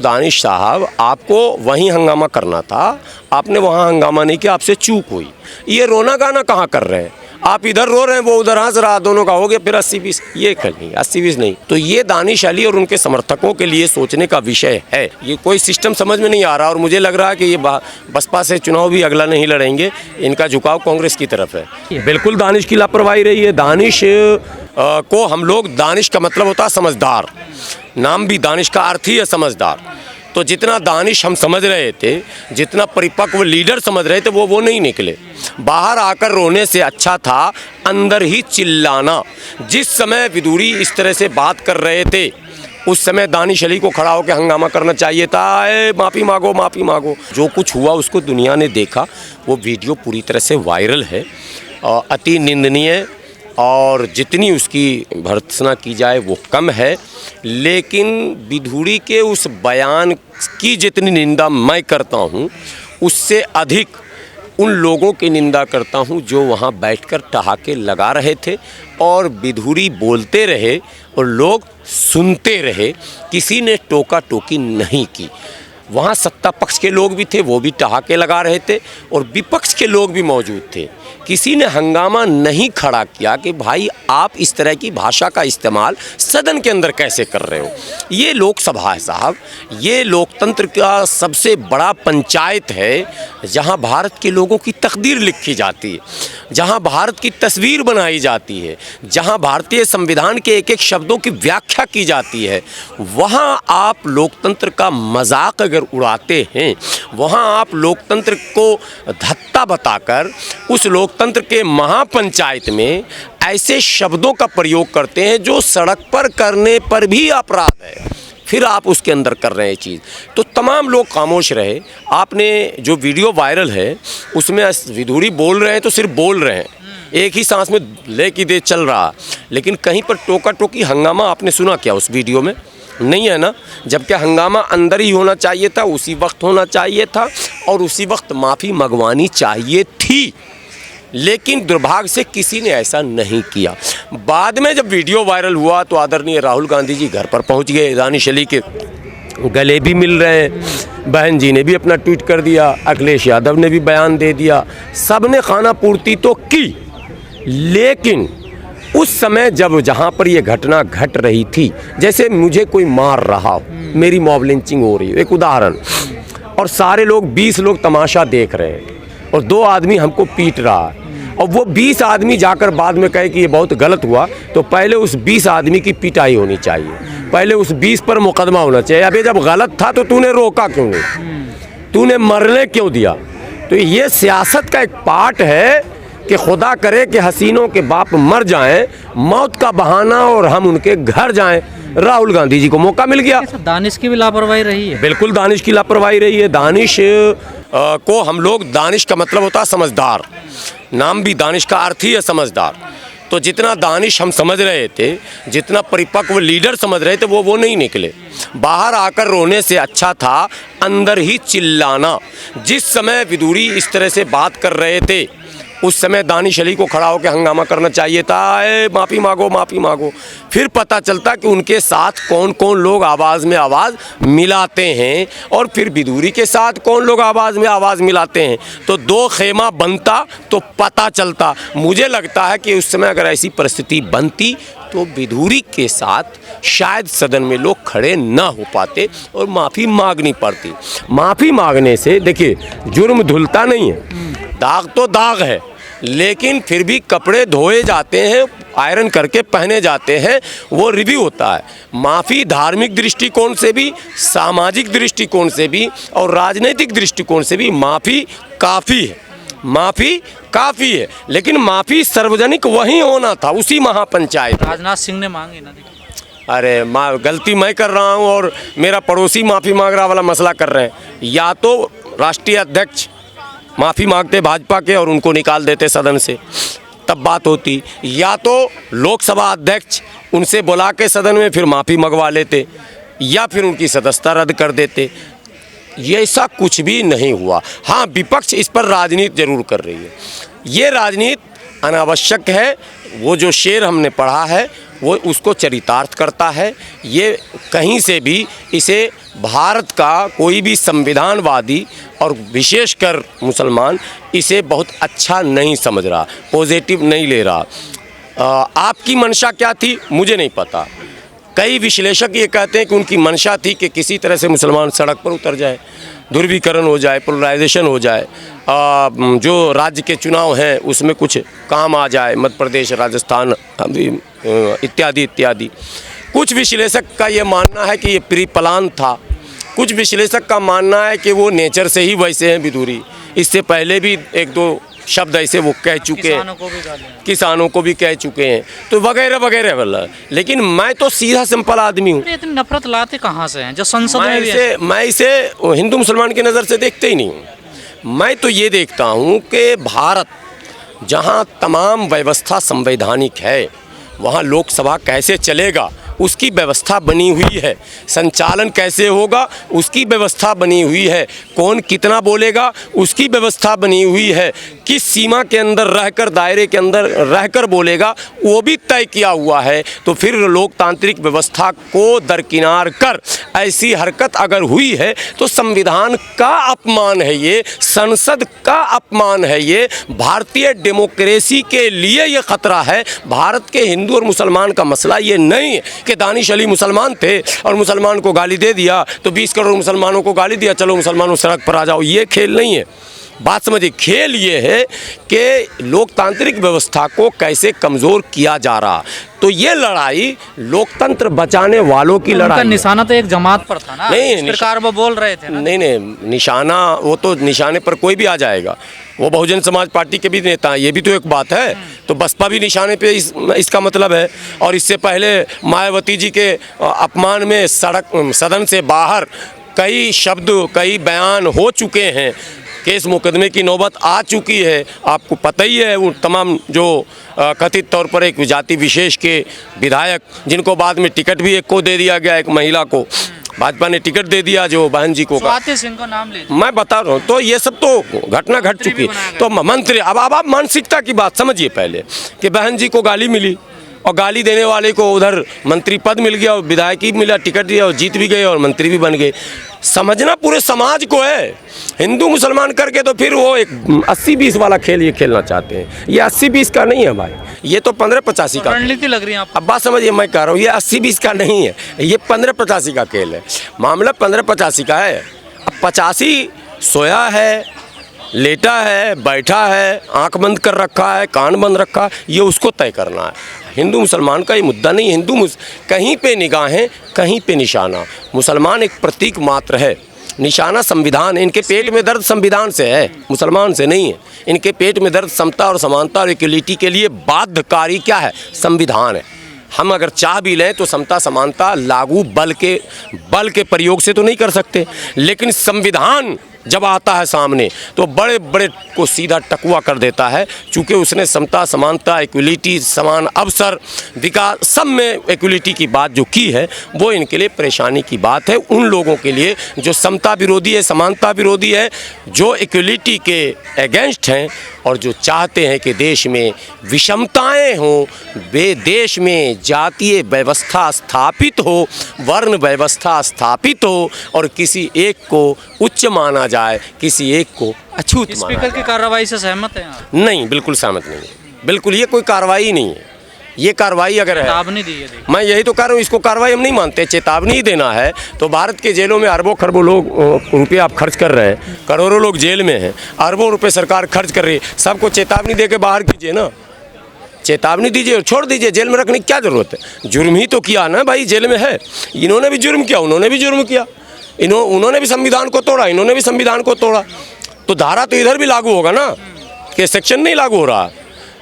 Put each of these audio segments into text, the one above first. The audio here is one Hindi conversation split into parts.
दानिश साहब, आपको वहीं हंगामा करना था, आपने वहाँ हंगामा नहीं किया, आपसे चूक हुई। ये रोना गाना कहाँ कर रहे हैं? आप इधर रो रहे हैं, वो उधर हंस रहा, दोनों का हो गया फिर 80-20। ये नहीं, 80-20 नहीं। तो ये दानिश अली और उनके समर्थकों के लिए सोचने का विषय है। ये कोई सिस्टम समझ में नहीं आ रहा और मुझे लग रहा है कि ये बसपा से चुनाव भी अगला नहीं लड़ेंगे। इनका झुकाव कांग्रेस की तरफ है। बिल्कुल दानिश की लापरवाही रही है। दानिश को हम लोग, दानिश का मतलब होता है समझदार, नाम भी दानिश का अर्थ ही है समझदार। तो जितना दानिश हम समझ रहे थे, जितना परिपक्व लीडर समझ रहे थे, वो नहीं निकले। बाहर आकर रोने से अच्छा था अंदर ही चिल्लाना। जिस समय विदुरी इस तरह से बात कर रहे थे, उस समय दानिश अली को खड़ा होकर हंगामा करना चाहिए था। माफ़ी मांगो, माफ़ी मांगो। जो कुछ हुआ उसको दुनिया ने देखा। वो वीडियो पूरी तरह से वायरल है, अति निंदनीय, और जितनी उसकी भर्त्सना की जाए वो कम है। लेकिन विधुरी के उस बयान की जितनी निंदा मैं करता हूँ, उससे अधिक उन लोगों की निंदा करता हूँ जो वहाँ बैठकर ठहाके लगा रहे थे और विधुरी बोलते रहे और लोग सुनते रहे। किसी ने टोका टोकी नहीं की। वहाँ सत्ता पक्ष के लोग भी थे, वो भी ठहाके लगा रहे थे, और विपक्ष के लोग भी मौजूद थे। किसी ने हंगामा नहीं खड़ा किया कि भाई आप इस तरह की भाषा का इस्तेमाल सदन के अंदर कैसे कर रहे हो। ये लोकसभा है साहब, ये लोकतंत्र का सबसे बड़ा पंचायत है, जहां भारत के लोगों की तकदीर लिखी जाती है, जहां भारत की तस्वीर बनाई जाती है, जहां भारतीय संविधान के एक एक शब्दों की व्याख्या की जाती है। वहां आप लोकतंत्र का मजाक अगर उड़ाते हैं, वहां आप लोकतंत्र को धत्ता बताकर उस लोकतंत्र के महापंचायत में ऐसे शब्दों का प्रयोग करते हैं जो सड़क पर करने पर भी अपराध है, फिर आप उसके अंदर कर रहे हैं चीज़। तो तमाम लोग खामोश रहे। आपने जो वीडियो वायरल है उसमें विधुरी बोल रहे हैं तो सिर्फ बोल रहे हैं, एक ही सांस में ले की दे चल रहा, लेकिन कहीं पर टोका टोकी हंगामा आपने सुना क्या उस वीडियो में? नहीं है ना। जबकि हंगामा अंदर ही होना चाहिए था, उसी वक्त होना चाहिए था, और उसी वक्त माफ़ी मंगवानी चाहिए थी। लेकिन दुर्भाग्य से किसी ने ऐसा नहीं किया। बाद में जब वीडियो वायरल हुआ तो आदरणीय राहुल गांधी जी घर पर पहुंच गए, दानिश अली के गले भी मिल रहे हैं, बहन जी ने भी अपना ट्वीट कर दिया, अखिलेश यादव ने भी बयान दे दिया, सब ने खाना पूर्ति तो की। लेकिन उस समय जब जहाँ पर ये घटना घट रही थी, जैसे मुझे कोई मार रहा हो, मेरी मॉब लिंचिंग हो रही हो, एक उदाहरण, और सारे लोग 20 लोग तमाशा देख रहे हैं और 2 आदमी हमको पीट रहा है, और वो 20 आदमी जाकर बाद में कहे कि ये बहुत गलत हुआ, तो पहले उस 20 आदमी की पिटाई होनी चाहिए, पहले उस 20 पर मुकदमा होना चाहिए। अबे जब गलत था तो तूने रोका क्यों नहीं, तूने मरने क्यों दिया? तो ये सियासत का एक पार्ट है कि खुदा करे कि हसीनों के बाप मर जाएं, मौत का बहाना, और हम उनके घर जाएं। राहुल गांधी जी को मौका मिल गया। दानिश की भी लापरवाही रही है। बिल्कुल दानिश की लापरवाही रही है। दानिश को हम लोग, दानिश का मतलब होता है समझदार, नाम भी दानिश का अर्थ ही है समझदार। तो जितना दानिश हम समझ रहे थे, जितना परिपक्व लीडर समझ रहे थे, वो नहीं निकले। बाहर आकर रोने से अच्छा था अंदर ही चिल्लाना। जिस समय विधुरी इस तरह से बात कर रहे थे, उस समय दानिश अली को खड़ा होकर हंगामा करना चाहिए था। माफ़ी मांगो, माफ़ी मांगो। फिर पता चलता कि उनके साथ कौन कौन लोग आवाज़ में आवाज़ मिलाते हैं, और फिर विधुरी के साथ कौन लोग आवाज़ में आवाज़ मिलाते हैं, तो 2 खेमा बनता तो पता चलता। मुझे लगता है कि उस समय अगर ऐसी परिस्थिति बनती तो विधुरी के साथ शायद सदन में लोग खड़े ना हो पाते और माफ़ी मांगनी पड़ती। माफ़ी मांगने से देखिए जुर्म धुलता नहीं है, दाग तो दाग है, लेकिन फिर भी कपड़े धोए जाते हैं, आयरन करके पहने जाते हैं, वो रिव्यू होता है। माफ़ी धार्मिक दृष्टिकोण से भी, सामाजिक दृष्टिकोण से भी, और राजनीतिक दृष्टिकोण से भी माफ़ी काफ़ी है, माफ़ी काफ़ी है। लेकिन माफ़ी सार्वजनिक वहीं होना था, उसी महापंचायत। राजनाथ सिंह ने मांगी ना। अरे गलती मैं कर रहा हूँ और मेरा पड़ोसी माफ़ी मांग रहा वाला मसला कर रहे हैं। या तो राष्ट्रीय अध्यक्ष माफ़ी मांगते भाजपा के और उनको निकाल देते सदन से, तब बात होती, या तो लोकसभा अध्यक्ष उनसे बुला के सदन में फिर माफ़ी मंगवा लेते, या फिर उनकी सदस्यता रद्द कर देते। ये ऐसा कुछ भी नहीं हुआ। हाँ, विपक्ष इस पर राजनीति जरूर कर रही है। ये राजनीति अनावश्यक है। वो जो शेर हमने पढ़ा है वो उसको चरितार्थ करता है। ये कहीं से भी इसे भारत का कोई भी संविधानवादी और विशेषकर मुसलमान इसे बहुत अच्छा नहीं समझ रहा, पॉजिटिव नहीं ले रहा। आपकी मंशा क्या थी मुझे नहीं पता। कई विश्लेषक ये कहते हैं कि उनकी मंशा थी कि किसी तरह से मुसलमान सड़क पर उतर जाए, ध्रुवीकरण हो जाए, पोलराइजेशन हो जाए, जो राज्य के चुनाव हैं उसमें कुछ काम आ जाए, मध्य प्रदेश, राजस्थान इत्यादि इत्यादि। कुछ विश्लेषक का ये मानना है कि ये प्री प्लान था। कुछ विश्लेषक का मानना है कि वो नेचर से ही वैसे हैं विदुरी, इससे पहले भी एक दो शब्द ऐसे वो कह चुके हैं, किसानों को भी कह चुके हैं, तो वगैरह वगैरह वाला। लेकिन मैं तो सीधा सिंपल आदमी हूँ। इतनी नफरत लाते कहाँ से हैं जो संसद में भी मैं इसे हिंदू मुसलमान की नज़र से देखते ही नहीं हूँ। मैं तो ये देखता हूँ कि भारत जहाँ तमाम व्यवस्था संवैधानिक है, वहाँ लोकसभा कैसे चलेगा उसकी व्यवस्था बनी हुई है, संचालन कैसे होगा उसकी व्यवस्था बनी हुई है, कौन कितना बोलेगा उसकी व्यवस्था बनी हुई है, किस सीमा के अंदर रहकर, दायरे के अंदर रहकर बोलेगा वो भी तय किया हुआ है। तो फिर लोकतांत्रिक व्यवस्था को दरकिनार कर ऐसी हरकत अगर हुई है तो संविधान का अपमान है, ये संसद का अपमान है, ये भारतीय डेमोक्रेसी के लिए ये खतरा है। भारत के हिंदू और मुसलमान का मसला ये नहीं है कि दानिश अली मुसलमान थे और मुसलमान को गाली दे दिया तो 20 करोड़ मुसलमानों को गाली दिया, चलो मुसलमानों सड़क पर आ जाओ। ये खेल नहीं है। बात समझिए, खेल ये है कि लोकतांत्रिक व्यवस्था को कैसे कमज़ोर किया जा रहा। तो ये लड़ाई लोकतंत्र बचाने वालों की लड़ाई। निशाना तो एक जमात पर था ना, नहीं, इस प्रकार वो बोल रहे थे ना। नहीं, निशाना वो तो निशाने पर कोई भी आ जाएगा। वो बहुजन समाज पार्टी के भी नेता हैं, ये भी तो एक बात है। तो बसपा भी निशाने पे इसका मतलब है। और इससे पहले मायावती जी के अपमान में सदन से बाहर कई शब्द, कई बयान हो चुके हैं, केस मुकदमे की नौबत आ चुकी है। आपको पता ही है वो तमाम जो कथित तौर पर एक जाति विशेष के विधायक, जिनको बाद में टिकट भी एक को दे दिया गया, एक महिला को भाजपा ने टिकट दे दिया, जो बहन जी को, स्वाति सिंह को नाम ले, मैं बता रहा हूँ। तो ये सब तो घटना घट चुकी है। तो मंत्री, अब आप मानसिकता की बात समझिए पहले कि बहन जी को गाली मिली और गाली देने वाले को उधर मंत्री पद मिल गया और विधायकी मिला, टिकट दिया और जीत भी गए और मंत्री भी बन गए। समझना पूरे समाज को है, हिंदू मुसलमान करके तो फिर वो एक 80-20 वाला खेल ये खेलना चाहते हैं। ये 80-20 का नहीं है भाई, ये तो 15-85 का रणनीति लग रही है आपको। अब बात समझिए, मैं कह रहा हूँ ये 80-20 का नहीं है, ये 15-85 का खेल है। मामला 15-85 का है। अब 85 सोया है, लेटा है, बैठा है, आंख बंद कर रखा है, कान बंद रखा है, ये उसको तय करना है। हिंदू मुसलमान का ये मुद्दा नहीं। कहीं पे निगाहें, कहीं पे निशाना। मुसलमान एक प्रतीक मात्र है, निशाना संविधान है। इनके पेट में दर्द संविधान से है, मुसलमान से नहीं है। इनके पेट में दर्द समता और समानता और इक्वलिटी के लिए बाध्यकारी क्या है? संविधान है। हम अगर चाह भी लें तो समता समानता लागू बल के प्रयोग से तो नहीं कर सकते, लेकिन संविधान जब आता है सामने तो बड़े बड़े को सीधा टकुआ कर देता है, चूँकि उसने समता समानता इक्वलिटी समान अवसर विकास सब में इक्वलिटी की बात जो की है, वो इनके लिए परेशानी की बात है। उन लोगों के लिए जो समता विरोधी है, समानता विरोधी है, जो इक्वलिटी के अगेंस्ट हैं और जो चाहते हैं कि देश में विषमताएं हों, वे देश में जातीय व्यवस्था स्थापित हो, वर्ण व्यवस्था स्थापित हो और किसी एक को उच्च माना जाए, किसी एक को अछूत माना स्पीकर की कार्रवाई से सहमत हैं आप? नहीं, बिल्कुल सहमत नहीं है। बिल्कुल ये कोई कार्रवाई नहीं है। ये कार्रवाई अगर है, चेतावनी दी है, मैं यही तो कह रहा हूँ, इसको कार्रवाई हम नहीं मानते। चेतावनी ही देना है तो भारत के जेलों में अरबों खरबों लोग रुपये आप खर्च कर रहे हैं, करोड़ों लोग जेल में हैं, अरबों रुपये सरकार खर्च कर रही है, सबको चेतावनी दे के बाहर कीजिए ना। चेतावनी दीजिए और छोड़ दीजिए, जेल में रखने की क्या ज़रूरत है? जुर्म ही तो किया ना भाई, जेल में है। इन्होंने भी जुर्म किया, उन्होंने भी जुर्म किया, उन्होंने भी संविधान को तोड़ा, इन्होंने भी संविधान को तोड़ा। तो धारा तो इधर भी लागू होगा ना, कि सेक्शन नहीं लागू हो रहा।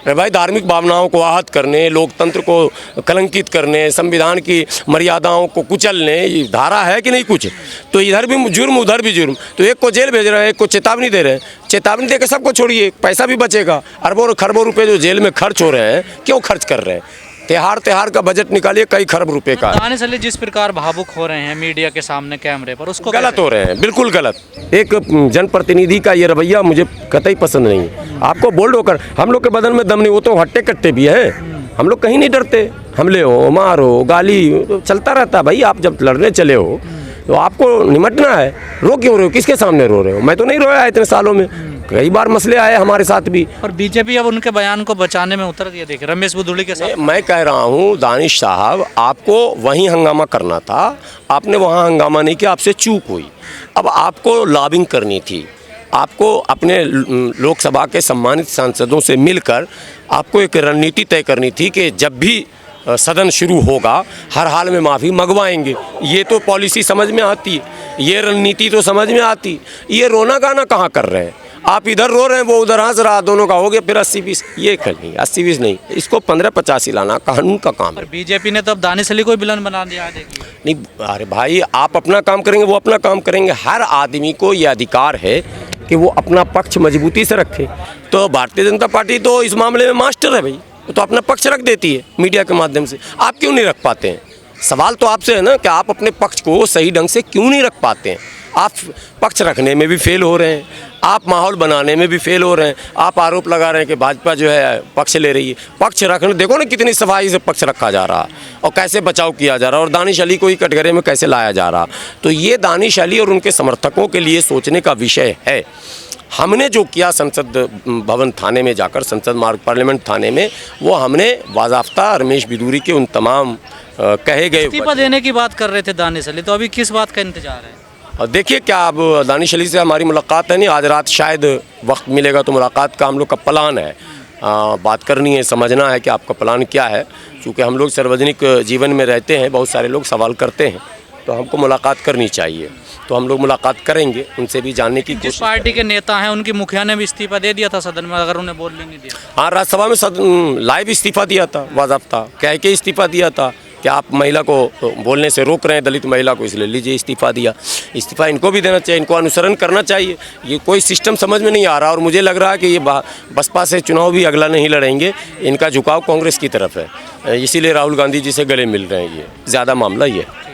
अरे भाई, धार्मिक भावनाओं को आहत करने, लोकतंत्र को कलंकित करने, संविधान की मर्यादाओं को कुचलने, ये धारा है कि नहीं कुछ? तो इधर भी जुर्म, उधर भी जुर्म। तो एक को जेल भेज रहे हैं, एक को चेतावनी दे रहे हैं। चेतावनी देकर सबको छोड़िए, पैसा भी बचेगा। अरबों खरबों रुपए जो जेल में खर्च हो रहे हैं, क्यों खर्च कर रहे हैं? त्योहार का बजट निकालिए, कई खरब रुपए का। दानिश अली जिस प्रकार भावुक हो रहे हैं मीडिया के सामने कैमरे पर, उसको गलत हो रहे हैं, बिल्कुल गलत। एक जनप्रतिनिधि का ये रवैया मुझे कतई पसंद नहीं है। आपको बोल्ड होकर, हम लोग के बदन में दम नहीं, वो तो हट्टे कट्टे भी हैं। हम लोग कहीं नहीं डरते, हमले हो मारो गाली तो चलता रहता है भाई। आप जब लड़ने चले हो तो आपको निमटना है। रो क्यों रहे हो, किसके सामने रो रहे हो? मैं तो नहीं रोया इतने सालों में, कई बार मसले आए हमारे साथ भी। और बीजेपी अब उनके बयान को बचाने में उतर गई है, देखिए रमेश बुदुड़ी के साथ। मैं कह रहा हूँ दानिश साहब, आपको वहीं हंगामा करना था, आपने वहाँ हंगामा नहीं किया, आपसे चूक हुई। अब आपको लॉबिंग करनी थी, आपको अपने लोकसभा के सम्मानित सांसदों से मिलकर आपको एक रणनीति तय करनी थी कि जब भी सदन शुरू होगा हर हाल में माफ़ी मंगवाएंगे। ये तो पॉलिसी समझ में आती है, ये रणनीति तो समझ में आती। ये रोना गाना कहाँ कर रहे हैं? आप इधर रो रहे हैं, वो उधर हंस रहा, दोनों का हो गया फिर 80-20। ये खेल नहीं, 80-20 नहीं, इसको 15-85 लाना कानून का काम है। और बीजेपी ने तो अब दानिश अली को भी विलन बना दिया है, देखिए। नहीं अरे भाई, आप अपना काम करेंगे, वो अपना काम करेंगे। हर आदमी को ये अधिकार है कि वो अपना पक्ष मजबूती से रखे। तो भारतीय जनता पार्टी तो इस मामले में मास्टर है भाई, तो अपना पक्ष रख देती है मीडिया के माध्यम से। आप क्यों नहीं रख पाते हैं? सवाल तो आपसे है ना कि आप अपने पक्ष को सही ढंग से क्यों नहीं रख पाते हैं? आप पक्ष रखने में भी फेल हो रहे हैं, आप माहौल बनाने में भी फेल हो रहे हैं। आप आरोप लगा रहे हैं कि भाजपा जो है पक्ष ले रही है। पक्ष रखने देखो ना कितनी सफाई से पक्ष रखा जा रहा और कैसे बचाव किया जा रहा, और दानिश अली को ही कटघरे में कैसे लाया जा रहा। तो ये दानिश अली और उनके समर्थकों के लिए सोचने का विषय है। हमने जो किया संसद भवन थाने में जाकर, संसद मार्ग पार्लियामेंट थाने में, वो हमने बाज़ाफ्ता रमेश बिदूरी के उन तमाम कहे गए इस्तीफा देने की बात कर रहे थे दानिश अली, तो अभी किस बात का इंतजार है? और देखिए क्या अब दानिश अली से हमारी मुलाकात है नहीं, आज रात शायद वक्त मिलेगा तो मुलाकात का हम लोग का प्लान है। बात करनी है, समझना है कि आपका प्लान क्या है। क्योंकि हम लोग सार्वजनिक जीवन में रहते हैं, बहुत सारे लोग सवाल करते हैं, तो हमको मुलाकात करनी चाहिए। तो हम लोग मुलाकात करेंगे, उनसे भी जानने की जिस कोशिश। पार्टी के नेता हैं उनकी मुखिया ने भी इस्तीफा दे दिया था सदन में, अगर उन्हें बोलने नहीं दिया। हाँ, राज्यसभा में लाइव इस्तीफा दिया था, बाज़ाफ्ता कह के इस्तीफा दिया था कि आप महिला को बोलने से रोक रहे हैं, दलित महिला को, इसलिए लीजिए इस्तीफा दिया। इस्तीफा इनको भी देना चाहिए, इनको अनुसरण करना चाहिए। ये कोई सिस्टम समझ में नहीं आ रहा, और मुझे लग रहा है कि ये बसपा से चुनाव भी अगला नहीं लड़ेंगे। इनका झुकाव कांग्रेस की तरफ है, इसीलिए राहुल गांधी जी से गले मिल रहे हैं। ये ज़्यादा मामला ये है।